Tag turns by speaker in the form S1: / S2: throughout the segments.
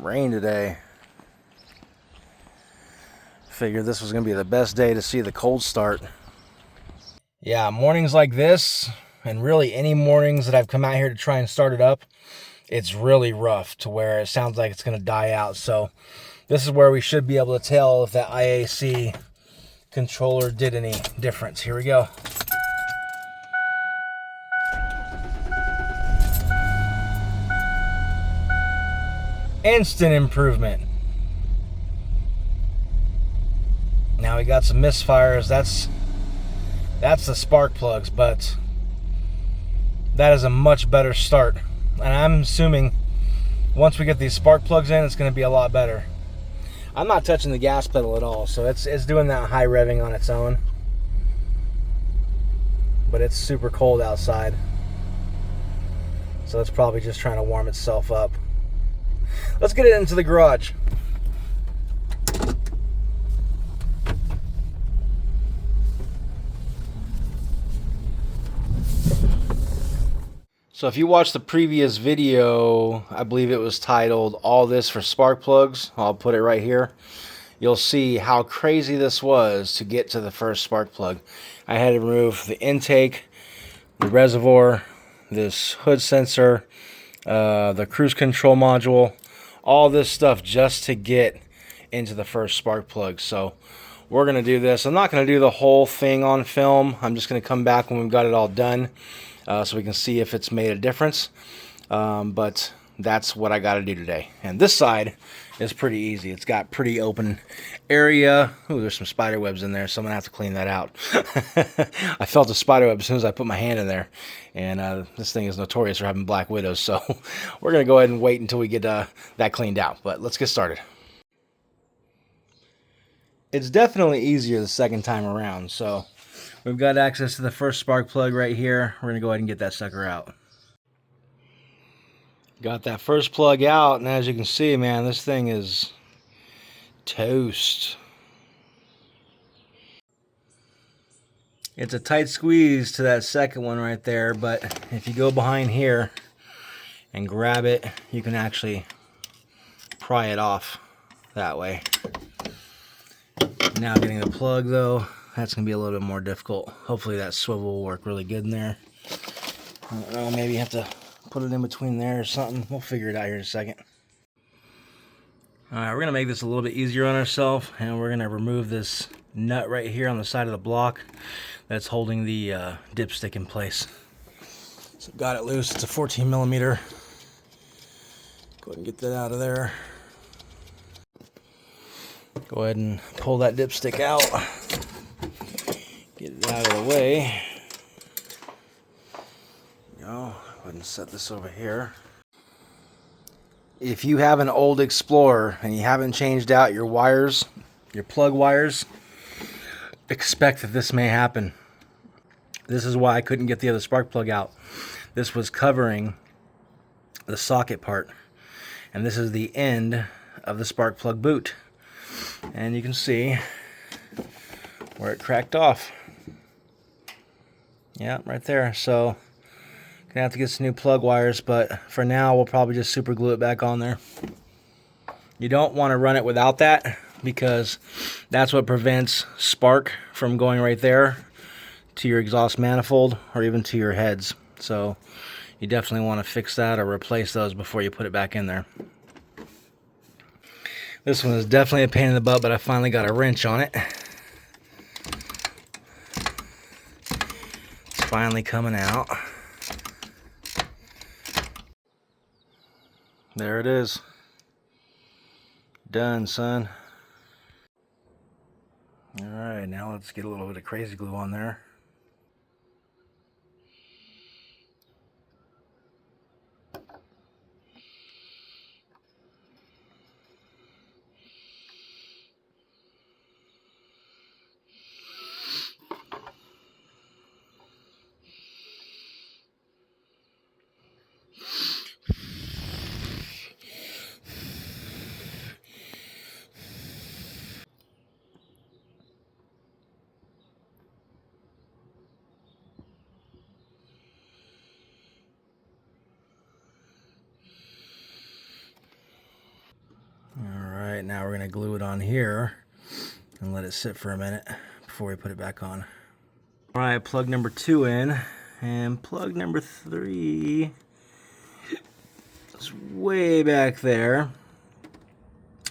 S1: Rain today. Figured this was gonna be the best day to see the cold start. Yeah, mornings like this, and really any mornings that I've come out here to try and start it up, it's really rough to where it sounds like it's gonna die out. So this is where we should be able to tell if that IAC controller did any difference. Here we go. Instant improvement. Now we got some misfires. That's the spark plugs, but that is a much better start. And I'm assuming once we get these spark plugs in, it's going to be a lot better. I'm not touching the gas pedal at all, so it's doing that high revving on its own. But it's super cold outside, so it's probably just trying to warm itself up. Let's get it into the garage. So if you watched the previous video, I believe it was titled All This for Spark Plugs. I'll put it right here. You'll see how crazy this was to get to the first spark plug. I had to remove the intake, the reservoir, this hood sensor, the cruise control module, all this stuff just to get into the first spark plug. So we're going to do this. I'm not going to do the whole thing on film. I'm just going to come back when we've got it all done. So we can see if it's made a difference. But that's what I got to do today. And this side is pretty easy. It's got pretty open area. Ooh, there's some spider webs in there, so I'm going to have to clean that out. I felt a spider web as soon as I put my hand in there. And this thing is notorious for having black widows. So we're going to go ahead and wait until we get that cleaned out. But let's get started. It's definitely easier the second time around. So we've got access to the first spark plug right here. We're going to go ahead and get that sucker out. Got that first plug out, and as you can see, man, this thing is toast. It's a tight squeeze to that second one right there, but if you go behind here and grab it, you can actually pry it off that way. Now getting the plug, though, that's going to be a little bit more difficult. Hopefully that swivel will work really good in there. I don't know, maybe you have to put it in between there or something. We'll figure it out here in a second. Alright, we're going to make this a little bit easier on ourselves, and we're going to remove this nut right here on the side of the block that's holding the dipstick in place. So got it loose. It's a 14 millimeter. Go ahead and get that out of there. Go ahead and pull that dipstick out. Get it out of the way. There you go. Go ahead and set this over here. If you have an old Explorer and you haven't changed out your wires, your plug wires, expect that this may happen. This is why I couldn't get the other spark plug out. This was covering the socket part. And this is the end of the spark plug boot. And you can see where it cracked off. Yeah, right there. So gonna have to get some new plug wires, but for now we'll probably just super glue it back on there. You don't want to run it without that, because that's what prevents spark from going right there to your exhaust manifold or even to your heads. So you definitely want to fix that or replace those before you put it back in there. This one is definitely a pain in the butt, but I finally got a wrench on it. It's finally coming out. There it is. Done, son. Alright, now let's get a little bit of crazy glue on there. now we're going to glue it on here and let it sit for a minute before we put it back on. All right, plug number 2 in, and plug number 3 is way back there.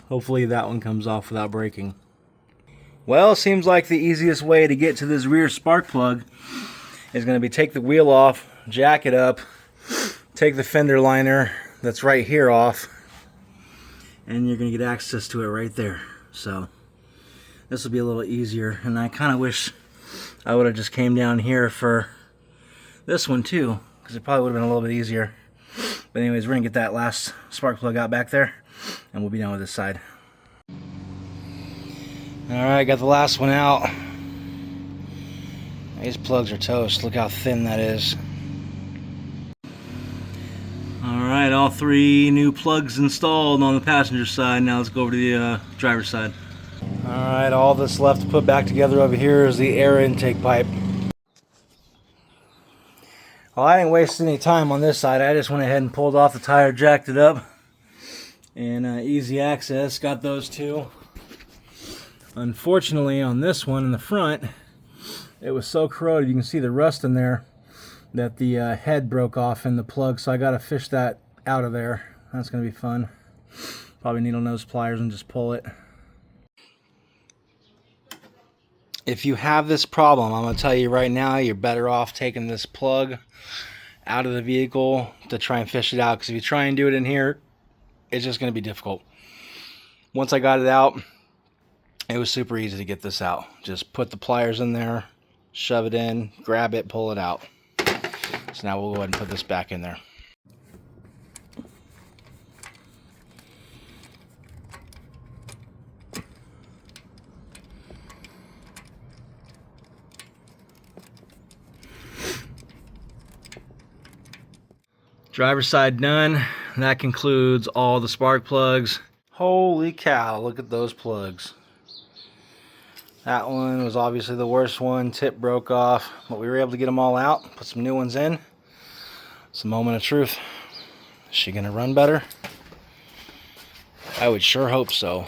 S1: Hopefully that one comes off without breaking. Well, seems like the easiest way to get to this rear spark plug is going to be take the wheel off, jack it up, take the fender liner that's right here off, and you're going to get access to it right there. So this will be a little easier, and I kind of wish I would have just came down here for this one too, because it probably would have been a little bit easier. But anyways, we're going to get that last spark plug out back there, and we'll be done with this side. Alright, got the last one out. These plugs are toast. Look how thin that is. Alright, all 3 new plugs installed on the passenger side. Now let's go over to the driver's side. Alright, all that's left to put back together over here is the air intake pipe. Well, I didn't waste any time on this side. I just went ahead and pulled off the tire, jacked it up, and easy access. Got those 2. Unfortunately, on this one in the front, it was so corroded, you can see the rust in there, that the head broke off in the plug, so I got to fish that out of there. That's going to be fun. Probably needle nose pliers and just pull it. If you have this problem, I'm going to tell you right now, you're better off taking this plug out of the vehicle to try and fish it out, because if you try and do it in here, it's just going to be difficult. Once I got it out, it was super easy to get this out. Just put the pliers in there, shove it in, grab it, pull it out. So now we'll go ahead and put this back in there. Driver's side done. That concludes all the spark plugs. Holy cow, look at those plugs. That one was obviously the worst one. Tip broke off, but we were able to get them all out, put some new ones in. It's a moment of truth. Is she gonna run better? I would sure hope so.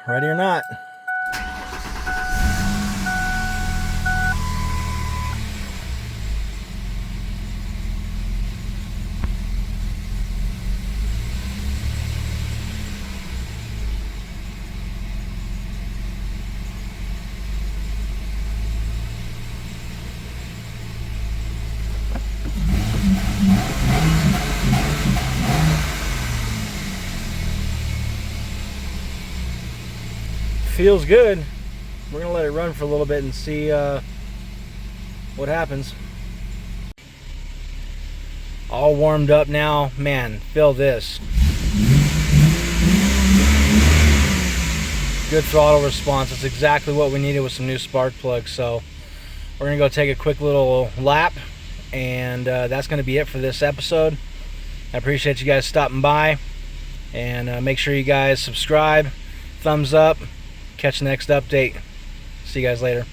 S1: Ready or not? Feels good. We're gonna let it run for a little bit and see what happens. All warmed up now. Man, feel this. Good throttle response. It's exactly what we needed with some new spark plugs. So we're gonna go take a quick little lap, and that's gonna be it for this episode. I appreciate you guys stopping by, and make sure you guys subscribe, thumbs up. Catch the next update. See you guys later.